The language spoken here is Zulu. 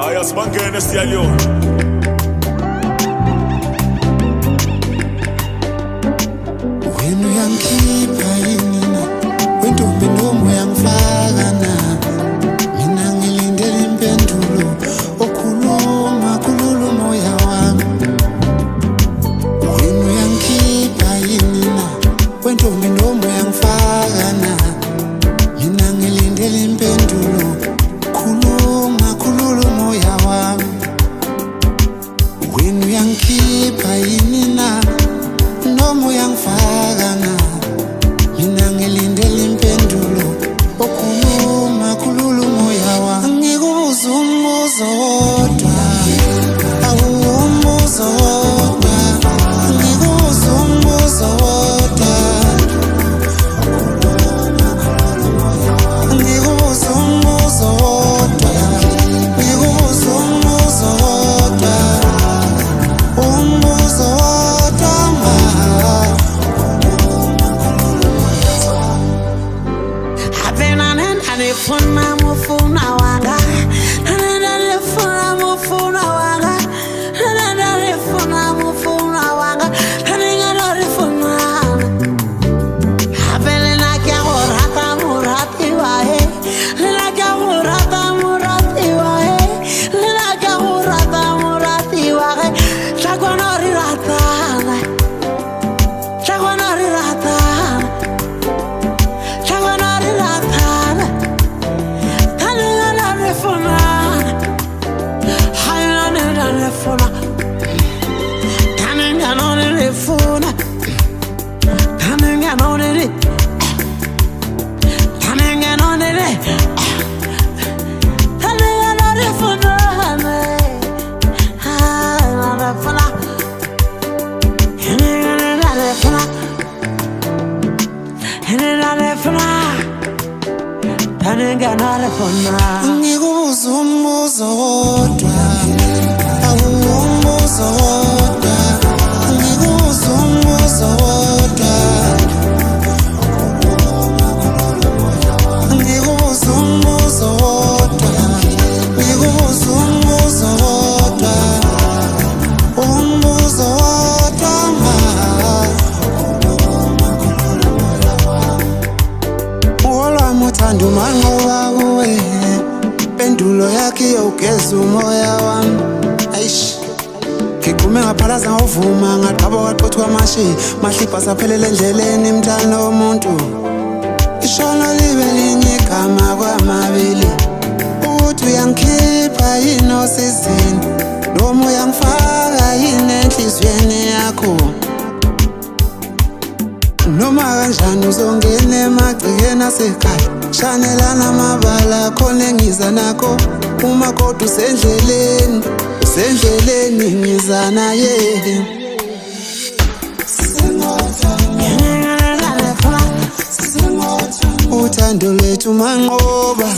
Haya sibangene siyaliyona. Wenu yangikhipha yini na wentombi nomo yangifaka na mina ngilindele impendulo okhuluma umoya wami. Wenu yangikhipha yini na wentombi nomo yangifaka na mina ngilindele impendulo khuluma umoya wami. Wenu yangikhipha yini na nomo yangifaka na mina ngilindele impendulo okhuluma umoya wami. Ngikubuza umbuzo wodwa, umbuzo wodwa, ngikubuza umbuzo wodwa, ngikubuza umbuzo wodwa, ngikubuza umbuzo wodwa, umbuzo wodwa ma. Funa mufuna wanga, nana funa mufuna wanga, nana funa mufuna wanga, nana funa. Apele na kya horata murati wae, nana kya horata murati wae, nana kya horata murati wae. Chakwanori rata, chakwanori rata, chakwanori rata. Ngikubuza umbuzo wodwa, umbuzo wodwa, ngikubuza umbuzo wodwa, ngikubuza umbuzo wodwa, ngikubuza umbuzo wodwa, umbuzo wodwa ma. Olwami uthando manqoba kuwe, impendulo yakhe ugeza umoya wami. Ayish ngigume ngaphalaza ngavuma ngaqhaba kwaqothwa amashi mahlipha saphelele endleleni mntana womuntu. Ishono libe linye igama kwamabili ukuthi uyangikhipha yini osizini noma uyangifaka yini enhliziyweni yakho. Noma kanjani uzongena emagcikeni asekhaya, shanelana amabala khona engiza nakho. Uma kodwa usendleleni ngiza naye. Uthando lethu manqoba.